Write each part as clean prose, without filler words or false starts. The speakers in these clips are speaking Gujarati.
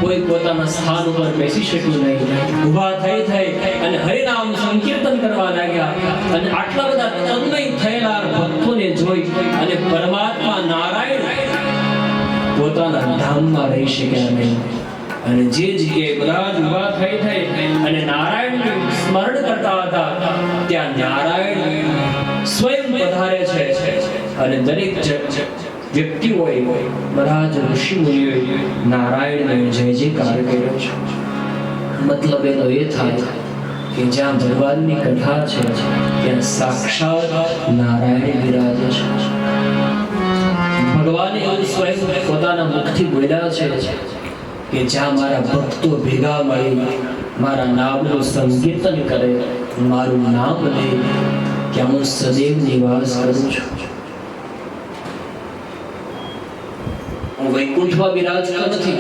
કોઈ પોતાના સ્થાન ઉપર બેસી શક્યું નહીં. ઊભા થઈ અને હરિનામ સંકીર્તન કરવા લાગ્યા અને આટલા બધા તન્મય થયેલા ભક્તોને જોઈ અને પરમાત્મા નારાયણ પોતાના ધામમાં રહી શક્યા નહીં. અને જે જગ્યાએ બધા જ ઊભા થઈ અને નારાયણનું સ્મરણ કરતા હતા ત્યાં નારાયણ સ્વયં પધારે છે અને દરેક વ્યક્તિઓએ બધા જ ઋષિ મુનિઓએ નારાયણનો જય જયકાર કર્યો છે. મતલબ એનો એ થાય કે જ્યાં ભગવાનની કથા છે ત્યાં સાક્ષાત નારાયણ બિરાજે છે. ભગવાને એવું સ્વયં પોતાના મુખથી બોલ્યા છે કે જ્યાં મારા ભક્તો ભેગા મળી મારા નામનું સંકીર્તન કરે, મારું નામ લે, ત્યાં હું સદૈવ નિવાસ કરું છું. હું વૈકુંઠમાં બિરાજતો નથી,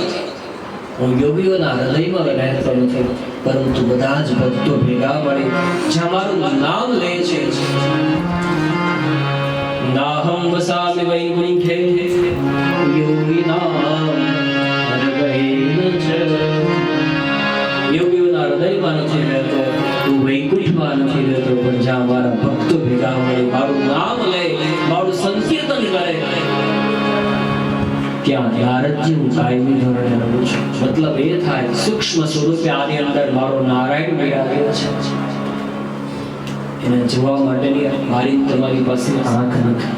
હું યોગીઓના હૃદયમાં રહેતો નથી, પરંતુ બધા જ ભક્તો ભેગા મળી જ્યાં મારું નામ લે છે. નાહં વસામિ વૈકુંઠે યોગીનામ યોગીઓના હૃદયમાં નથી રહેતો, તું વૈકુંઠમાં નથી રહેતો, પણ જ્યાં મારા ભક્તો ભેગા મળી મારું નામ લે, મારું સંકીર્તન કરે, ત્યાં નારદજી હું કાયમી ધોરણે રહું છું. મતલબ એ થાય સૂક્ષ્મ સ્વરૂપે આની અંદર મારો નારાયણ બિરાજેલો છે. એને જોવા માટેની મારી તમારી પાસે આંખ નથી.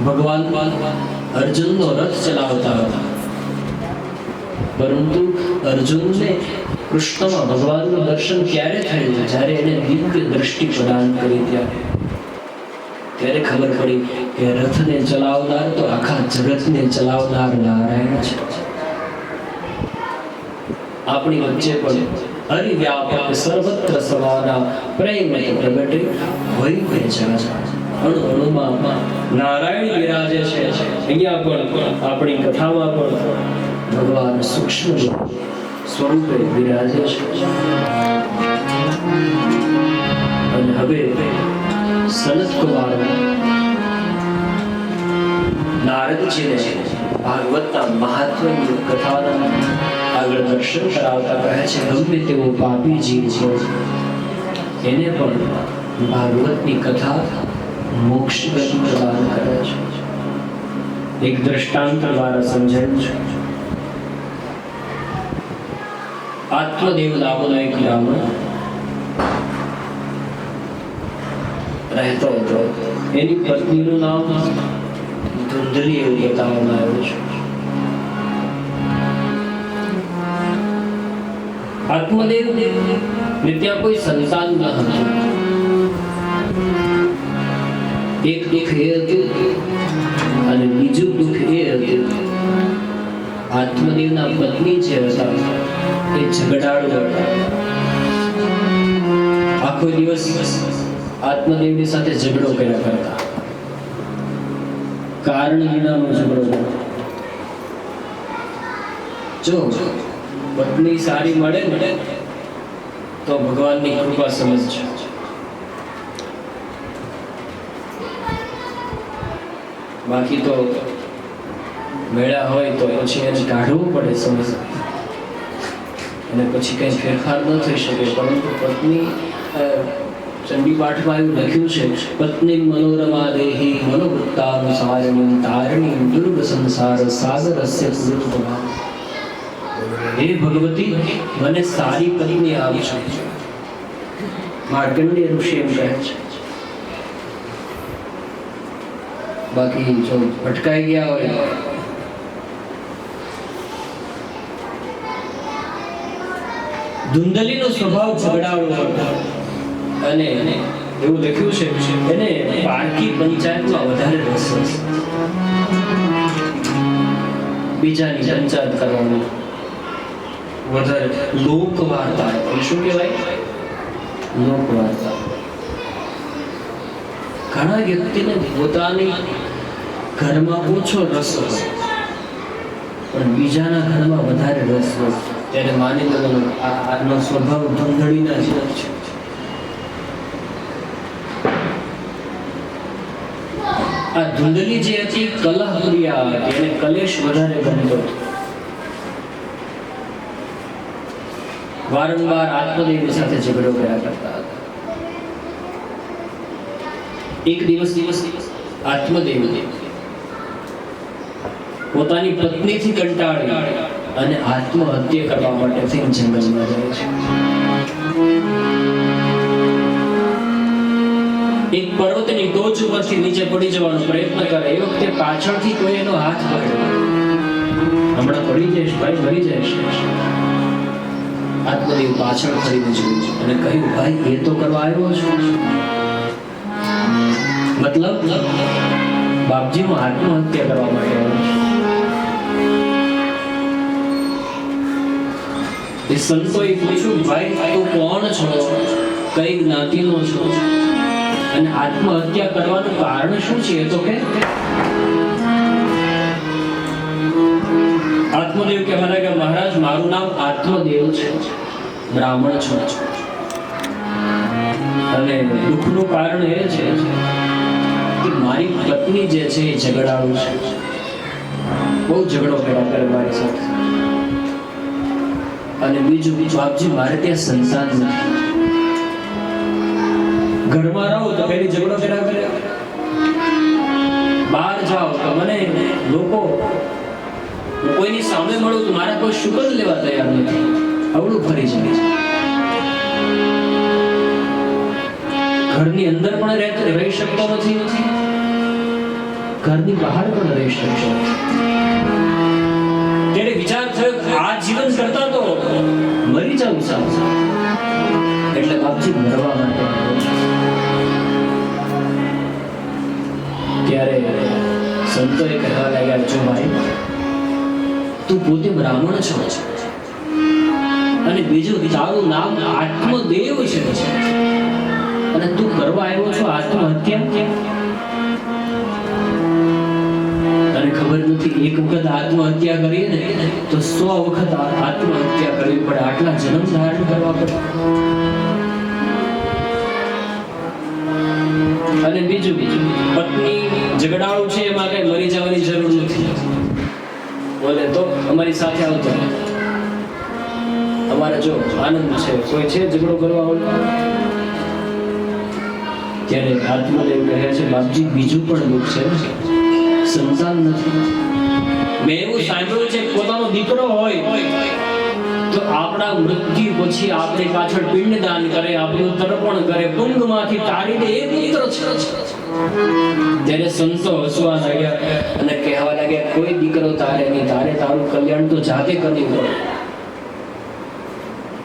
ભગવાન અર્જુનનો રથ ચલાવતા હતા, પરંતુ અર્જુનને કૃષ્ણમાં ભગવાનનું દર્શન ક્યારે થયું? જ્યારે એને દિવ્ય દ્રષ્ટિ પ્રદાન કરી ત્યારે ખબર પડી કે રથને ચલાવનાર તો આખા જગતને ચલાવનાર નારાયણ છે. આપણી વચ્ચે પણ હરિવ્યાપક સર્વત્ર સમાના પ્રેમ પ્રગટે વૈભવે જગત અણુમાં નારાયણ બિરાજે છે. અહીંયા પણ આપણી કથામાં પણ ભગવાન સૂક્ષ્મ સ્વરૂપે બિરાજે છે. અને હવે સનત કુમાર નારદજીને ભાગવતના મહાત્મ્યની કથાના આગળ દર્શન કરાવતા કહે છે ગમે તેવો પાપી જીવ છે એને પણ ભાગવતની કથા મોક્ષ ગતિ પ્રદાન કરે છે. એક દ્રષ્ટાંત દ્વારા સમજાયું છે. આત્મદેવ નામનો એક બ્રાહ્મણ રહેતો હતો. એની પત્નીનું નામ ધુંધલી એવું બતાવવામાં આવ્યું છે. આત્મદેવ ને ત્યાં કોઈ સંતાન ન હતું. એક દુઃખ એ હતું અને બીજું દુઃખ એ હતું આત્મદેવના પત્ની જે હતા એ ઝઘડાળુ હતા. આખો દિવસ આત્મદેવની સાથે ઝઘડો કર્યા કરતા, કારણ વિનાનો ઝઘડો. જો પત્ની સારી મળે તો ભગવાનની કૃપા સમજજો. બાકી તો મેળા હોય તો પછી એને કાઢવું પડે સમજ, અને પછી કઈ ફેરફાર ન થઈ શકે. પરંતુ પત્ની ચંડી પાઠમાં એવું લખ્યું છે પત્ની મનોરમા દેહી મનોવૃત્તાનુસારિણી તારિણી દુર્ગ સંસાર સાગરસ્ય પુરુષ. હે ભગવતી મને સારી પત્ની આપજો. માર્કંડેય ઋષિ એમ કહે છે. બાકી જો ભટકાઈ ગયા હોય ધુંધલીનો સ્વભાવ ઝઘડાળો હતો અને એવું લખ્યું છે એને પારકી પંચાયતમાં વધારે રસ છે. બીજાની પંચાયત કરવાનું વધારે. લોક વાર્તા શું કહેવાય? લોક વાર્તા. ઘણા વ્યક્તિને પોતાની ઘરમાં ઓછો રસ હોય પણ બીજાના ઘરમાં વધારે રસ હોય. ત્યારે માની લો આનો સ્વભાવ ધુંધળીના જ છે. આ ધુંધલી જે હતી કલહ પ્રિયા હતી, એને કલેશ વધારે ગમતો હતો. વારંવાર આત્મદેવની સાથે ઝઘડો કર્યા કરતા હતા. એક દિવસ આત્મદેવ પોતાની પત્નીથી કંટાળી અને આત્મહત્યા કરવા માટે જંગલમાં જાય છે. એક પર્વતની ટોચ ઉપરથી નીચે પડી જવાનો પ્રયત્ન કરે. એ વખતે પાછળથી કોઈ એનો હાથ પકડ્યો. હમણાં પડી જઈશ ભાઈ, મરી જઈશ. આત્મદેવ પાછળ ફરીને જોયું અને કહ્યું, ભાઈ એ તો કરવા આવ્યો છું. મતલબ બાપજી હું આત્મહત્યા કરવા માટે આવ્યો છું. એ સંતોએ પૂછ્યું, ભાઈ તું કોણ છો, કઈ જ્ઞાતિનો છો અને આત્મહત્યા કરવાનું કારણ શું છે એ તો કે. આત્મદેવ કહેવા લાગ્યા, મહારાજ મારું નામ આત્મદેવ છે, બ્રાહ્મણ છું અને દુઃખનું કારણ એ છે કે મારી પત્ની જે છે એ ઝઘડાળુ છે. બહુ ઝઘડો કર્યા કરે મારી સાથે. અને બીજું બાપજી મારે ત્યાં સંતાન નથી. ઘરમાં રહો તો પેલી ઝઘડો કર્યા કરે, બહાર જાઓ તો મને લોકો કોઈની સામે મળું તો મારા કોઈ શુકન લેવા તૈયાર નથી. અવળું ફરી જાય છે. ઘરની અંદર પણ રહી શકતો નથી, ઘરની બહાર પણ રહી શકતો નથી. ત્યારે વિચાર થયો આ જીવન કરતા તો મરી જવું સારું. એટલે બાપજી મરવા માટે ત્યારે સંતોએ કહેવા લાગ્યા, જો ભાઈ તું પોતે બ્રાહ્મણ છો અને બીજું તારું નામ આત્મદેવ છે અને તું કરવા આવ્યો છો આત્મહત્યા. તને ખબર નથી એક વખત આત્મહત્યા કરીએ ને તો 100 વખત આત્મહત્યા કરવી પડે, આટલા જન્મ ધારણ કરવા પડે. અને બીજું પત્ની ઝઘડાળુ છે એમાં કઈ મરી જવાની જરૂર નથી. બોલે તો અમારી સાથે આવતો, અમારે જો આનંદ છે, કોઈ છે ઝઘડો કરવા વાળો. ત્યારે આત્મદેવ કહે છે, બાપજી બીજું પણ દુઃખ છે, સંતાન નથી. મેં એવું સાંભળ્યું છે પોતાનો દીકરો હોય તો આપણા મૃત્યુ પછી આપણી પાછળ પિંડદાન કરે, આપણું તર્પણ કરે, કુંભમાંથી તારીને એ પુત્ર છે. ત્યારે સંતો હસવા લાગ્યા અને કહેવા લાગ્યા, કોઈ દીકરો તારે નહીં, તારે તારું કલ્યાણ તો જાતે કરવું પડે.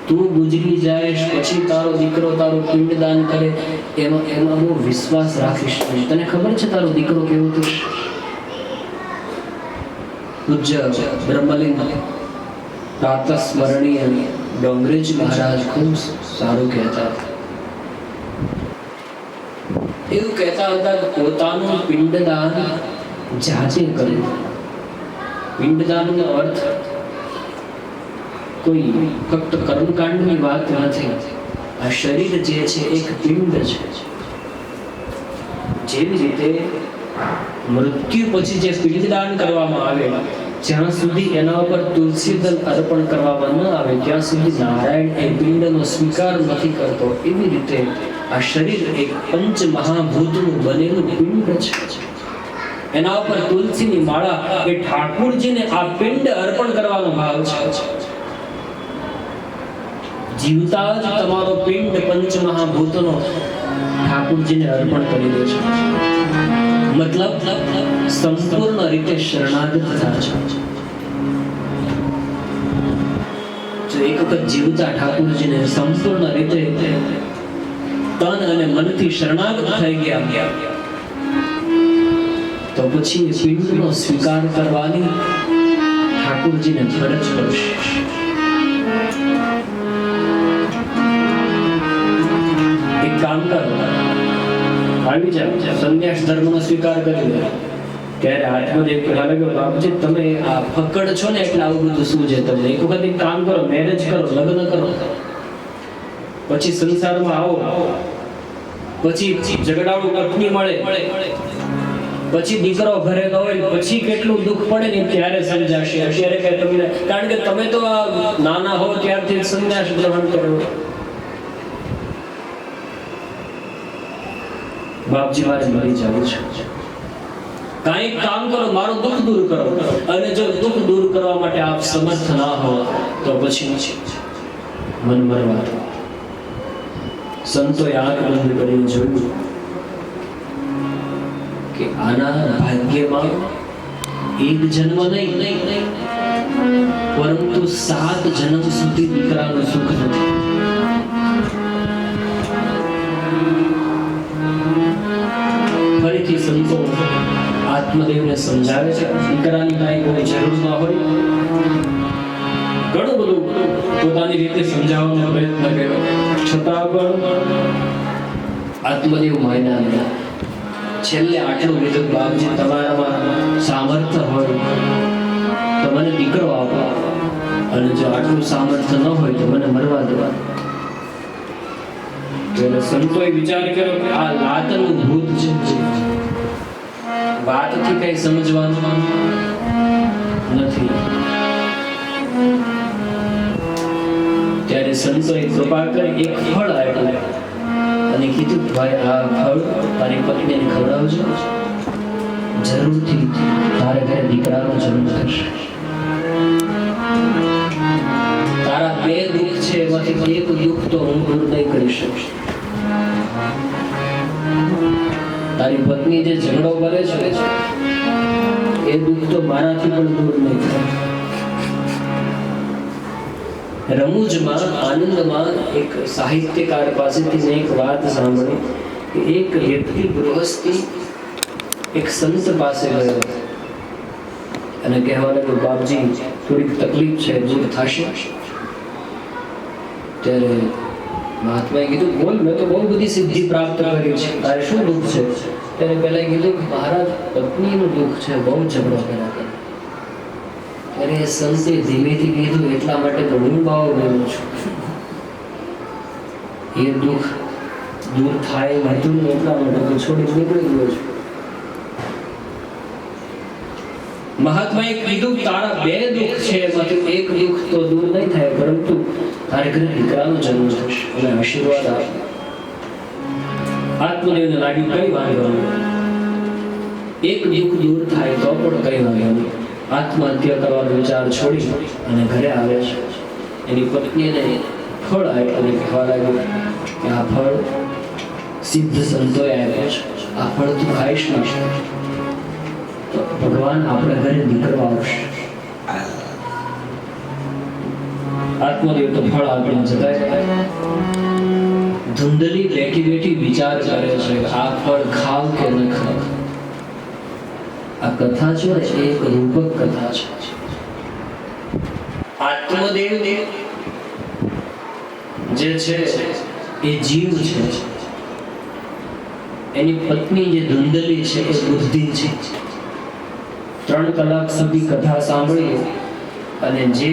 તું ગુજરી જાય પછી તારો દીકરો તારું પિંડદાન કરે એમાં બહુ વિશ્વાસ રાખીશ નહીં. તને ખબર છે તારો દીકરો કેવો થશે? પૂજ્ય બ્રહ્મલિંગ પ્રાતસ્મરણીય ડોંગરેજ મહારાજ ખૂબ સારું કહેતા હતા. એવું કહેતા હતા કે પોતાનું પિંડદાન જાતે કરવું. પિંડદાનનો અર્થ કોઈ ફક્ત કર્મકાંડની વાત નથી. આ શરીર જે છે એક પિંડ છે. જેવી રીતે મૃત્યુ પછી જે પિંડદાન કરવામાં આવે, જ્યાં સુધી એના ઉપર તુલસી દલ અર્પણ કરવામાં ન આવે ત્યાં સુધી નારાયણ એ પિંડનો સ્વીકાર નથી કરતો. એવી રીતે આ શરીર એક પંચ મહાભૂતનું બનેલું પિંડ છે. એના ઉપર તુલસીની માળા એ ઠાકુરજીને આ પિંડ અર્પણ કરવાનો ભાવ છે. જીવતા જ તમારો પિંડ પંચ મહાભૂતનો ઠાકુરજીને અર્પણ કરી દે છે. મતલબ સંપૂર્ણ રીતે શરણાગત થાય છે. જો એક વખત જીવતા ઠાકુરજીને સંપૂર્ણ રીતે તન અને મનથી શરણાગત થઈ ગયા તો પછી એ પિંડનો સ્વીકાર કરવાની ઠાકુરજીને ફરજ પડશે. એક કામ કરો, આવી જાવ, સંન્યાસ ધર્મનો સ્વીકાર કરી લે. ત્યારે આત્મદેવ કહેવા લાગ્યો, બાપજી તમે આ ફકડ છો ને એટલે આવું બધું શું છે તમને? એક વખત એક કામ કરો, મેરેજ કરો, લગ્ન કરો, પછી સંસારમાં આવો, પછી ઝઘડાળુ પત્ની મળે પછી દીકરો ઘરે ન હોય પછી કેટલું દુઃખ પડે ને ત્યારે સમજાશે. અત્યારે કઈ તમને, કારણ કે તમે તો આ નાના હો ત્યારથી સંન્યાસ ગ્રહણ કર્યો. બાપજી મારે મરી જવું છે, કાંઈક કામ કરો, મારું દુઃખ દૂર કરો. અને જો દુઃખ દૂર કરવા માટે આપ સમર્થ ના હો તો પછી મન મરવા દો. સંતોએ આંખ બંધ કરીને જોયું કે આના ભાગ્યમાં એક જન્મ નહીં પરંતુ 7 જન્મ સુધી દીકરાનું સુખ નથી. ફરીથી સંતો આત્મદેવને સમજાવે છે દીકરાની કાંઈ કોઈ જરૂર ન હોય. ઘણું બધું પોતાની રીતે સમજાવવાનો પ્રયત્ન કર્યો, છતાં પણ આત્મદેવ માન્યા નહીં. છેલ્લે આટલું કીધું, બાપજી તમારામાં સામર્થ્ય હોય તો મને દીકરો આપો, અને જો આટલું સામર્થ્ય ન હોય તો મને મરવા દેવા. એટલે સંતોએ વિચાર કર્યો કે આ લાતનું ભૂત છે, વાતથી કઈ સમજવાનું નથી. ત્યારે સંતોએ કૃપા કરી એક ફળ આપ્યું અને કીધું, ભાઈ આ ફળ તારી પત્નીને ખવડાવજો, જરૂરથી તારે ઘરે દીકરાનો જન્મ થશે. તારા 2 દુઃખ છે, એમાંથી એક દુઃખ તો હું દૂર નહીં કરી શકું. તારી પત્ની જે ઝઘડો કરે છે એ દુઃખ તો મારાથી પણ દૂર નહીં થાય. રમૂજમાં, આનંદમાં એક સાહિત્યકાર પાસેથી મેં એક વાત સાંભળી કે એક વ્યક્તિ ગૃહસ્થી એક સંત પાસે ગયો અને કહેવા લાગ્યો, બાપજી થોડીક તકલીફ છે, દૂર થશે? ત્યારે મહાત્માએ કીધું, બોલ, મેં તો બહુ બધી સિદ્ધિ પ્રાપ્ત કરી છે, તારે શું દુઃખ છે? ત્યારે પહેલા કીધું, મહારાજ પત્નીનું દુઃખ છે, બહુ ઝઘડો કર્યા કરે. ત્યારે સંતે ધીમેથી કીધું, એટલા માટે તો હું ભાવ ગયો છું, એ દુઃખ દૂર થાય હતું ને એટલા માટે તો છોડી નીકળી ગયો છું. મહાત્માએ કીધું, તારા 2 દુઃખ છે, એમાંથી એક દુઃખ તો દૂર નહીં થાય, પરંતુ તારે ઘરે દીકરાનો જન્મ થશે અને આશીર્વાદ આપ. આત્મદેવને લાગ્યું કઈ વાંધો નહીં, એક દુઃખ દૂર થાય તો પણ કઈ વાંધો નહીં. આત્મહત્યા કરવાનો વિચાર છોડી અને ઘરે આવે છે. એની પત્નીને ફળ આપ્યું અને કહેવા લાગ્યું કે આ ફળ સિદ્ધ સંતોએ આપ્યો છે, આ ફળ તું ખાઈશ ને તો ભગવાન આપણે ઘરે દીકરો આવશે. આત્મદેવ તો ફળ આપીને જતા રહ્યા. ધુંધલી બેઠી બેઠી વિચાર કરે છે આ ફળ ખાવ કે ન ખાવ. આ કથા છે ને એક રૂપક કથા છે. આત્મદેવ જે છે એ જીવ છે, એની પત્ની જે ધુંધલી છે એ બુદ્ધિ છે. 3 કલાક સુધી કથા સાંભળી અને જે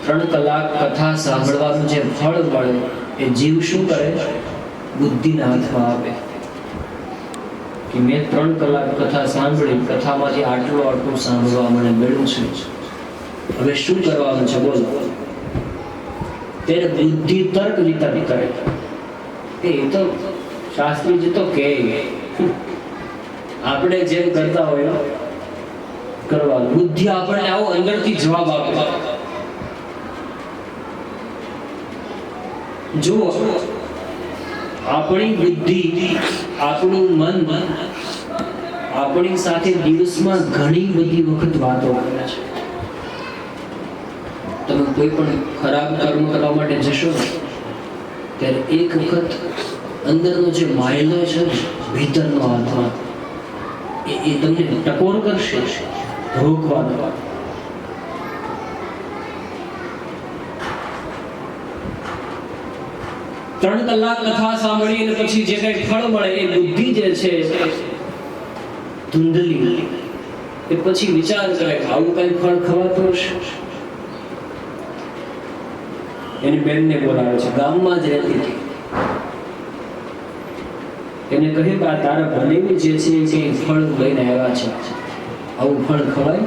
3 કલાક કથા સાંભળવાનું જે ફળ મળે એ જીવ શું કરે? બુદ્ધિના હાથમાં આપે કે મેં 3 કલાક કથા સાંભળી, કથામાંથી આટલું સાંભળવા મને મળ્યું છે, હવે શું કરવાનું છે બોલો? ત્યારે બુદ્ધિ તર્ક વિતર્ક કરે. એ તો શાસ્ત્રીજી તો કહે આપણે જેમ કરતા હોય કરવાનું. બુદ્ધિ આપણને આવો અંદરથી જવાબ આપે. જો આપણી બુદ્ધિ, આપણું મન આપણી સાથે દિવસમાં ઘણી બધી વખત વાતો કરે છે. તમે કોઈ પણ ખરાબ કર્મ કરવા માટે જશો ત્યારે એક વખત અંદરનો જે માયલો છે ભીતરનો આત્મા એ તમને ટકોર કરશે, રોકવાનો. ત્રણ કલાક કથા સાંભળી અને પછી જે કઈ ફળ મળે એ બુદ્ધિ જે છે ધુંધલી, એ પછી વિચાર કરે કે આવું કઈ ફળ ખવાતું હશે. એની બેનને બોલાવે છે, ગામમાં જ રહેતી હતી. એને કહ્યું કે આ તારા ભલેવી જે છે એ ફળ લઈને આવ્યા છે, આવું ફળ ખવાય?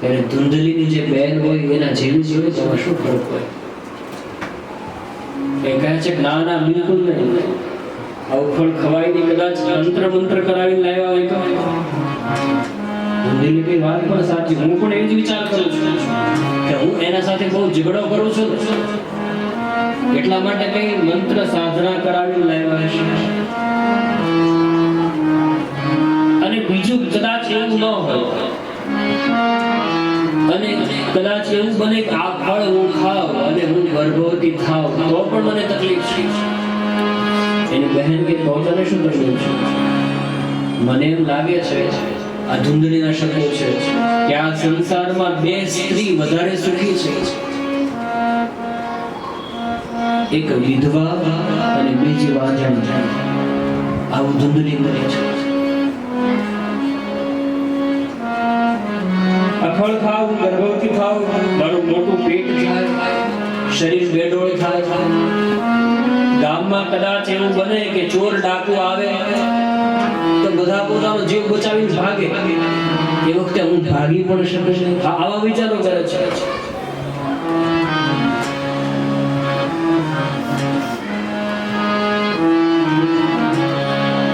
ત્યારે ધુંધલીની જે બહેન હોય એના જેવી જ હોય, તેમાં શું ફરક હોય? એ કહે છે કે ના ના, બિલકુલ નહીં, આવું ફળ ખવાય નહીં. કદાચ તંત્ર મંત્ર કરાવીને લાવ્યા હોય તો. ધુંધલી કઈ વાત પણ સાચી, હું પણ એ જ વિચાર કરું છું કે હું એના સાથે બહુ ઝઘડો કરું છું, એટલા માટે કઈ મંત્ર સાધના કરાવીને લાવ્યા હશે. અને બીજું કદાચ એવું ન હોય, અને કદાચ એવું બને કે આ ફળ હું ખાવ અને હું ગર્ભવતી થાવ તો પણ મને તકલીફ છે. એની બહેન કે પોતાને શું તકલીફ છે? મને એમ લાગે છે, આ ધુંધળીના શબ્દો છે, કે આ સંસારમાં બે સ્ત્રી વધારે સુખી છે, એક વિધવા અને બીજી વાંઝણ. આવું ધુંધળી કરે છે. ફળ ખાવ, ગર્ભવતી થાવ, મારું મોટું પેટ થાય, શરીર બેડોળ થાય. ગામમાં કદાચ એવું બને કે ચોર ડાકુ આવે તો બધા પોતાનો જીવ બચાવીને ભાગે. એ વખતે હું ભાગી પણ શકું છું. આવા વિચારો કરે છે.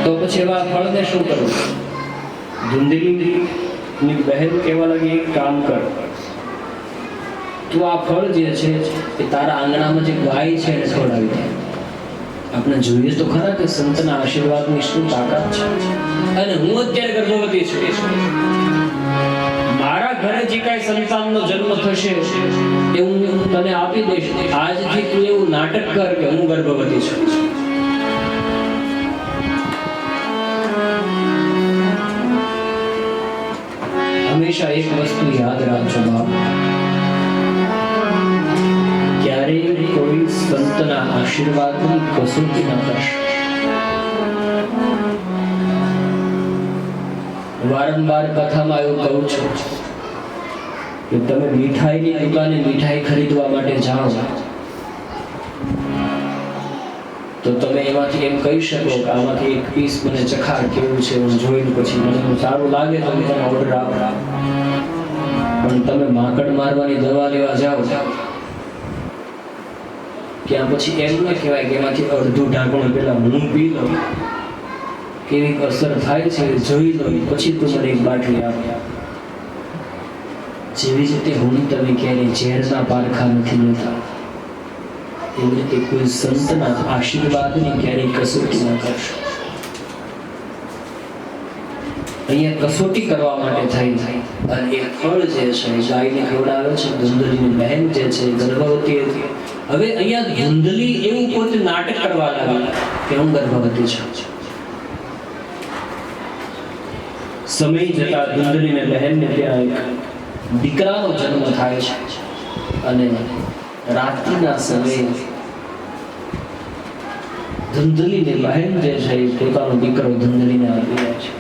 તો પછી એવા ફળને શું કરવું? ધુંધલી ની બહેન કહેવા લાગી, એક કામ કર, તું આ ફળ જે છે એ તારા આંગણામાં જે ગાય છે એને ખવડાવી દે. આપણે જોઈએ તો ખરા કે સંતના આશીર્વાદની શું તાકાત છે. અને હું અત્યારે ગર્ભવતી છું, મારા ઘરે જે કાંઈ સંતાનનો જન્મ થશે એ હું તને આપી દઈશ. આજથી તું એવું નાટક કર કે હું ગર્ભવતી છું. હંમેશા એક વસ્તુ યાદ રાખજો બાપ, ક્યારેય કોઈ સંતના આશીર્વાદની કસોટી ન કરશો. વારંવાર કથામાં એવું કહું છું કે તમે મીઠાઈની દુકાને મીઠાઈ ખરીદવા માટે જાઓ તો તમે એમાંથી એમ કહી શકો કે આમાંથી એક પીસ મને ચખાડ, કેવું છે હું જોઈને પછી મને સારું લાગે તો તમે ઓર્ડર આપો. પણ તમે માકડ મારવાની દવા લેવા જાઓ ત્યાં પછી એમ ન કહેવાય કે એમાંથી અડધું ઢાંકણું પેલા હું પી લઉં, કેવી અસર થાય છે જોઈ લો, પછી તું મને એક બાટલી આપ. જેવી રીતે હું તમે ક્યારેય ઝેરના પારખા નથી લેતા, એવી રીતે કોઈ સંતના આશીર્વાદની ક્યારેય કસોટી ન કરશો. અહીંયા કસોટી કરવા માટે થઈ અને એ ફળ જે છે ગાયને ખવડાવે છે. ધુંધલીની બહેન જે છે ગર્ભવતી હતી. હવે અહીંયા ધુંધલી એવું પોતે નાટક કરવા લાગી કે હું ગર્ભવતી છું. સમય જતા ધુંધલીને બહેનને ત્યાં એક દીકરાનો જન્મ થાય છે અને રાત્રિના સમયે ધુંધલીની બહેન જે છે પોતાનો દીકરો ધુંધલીને આપી દે છે.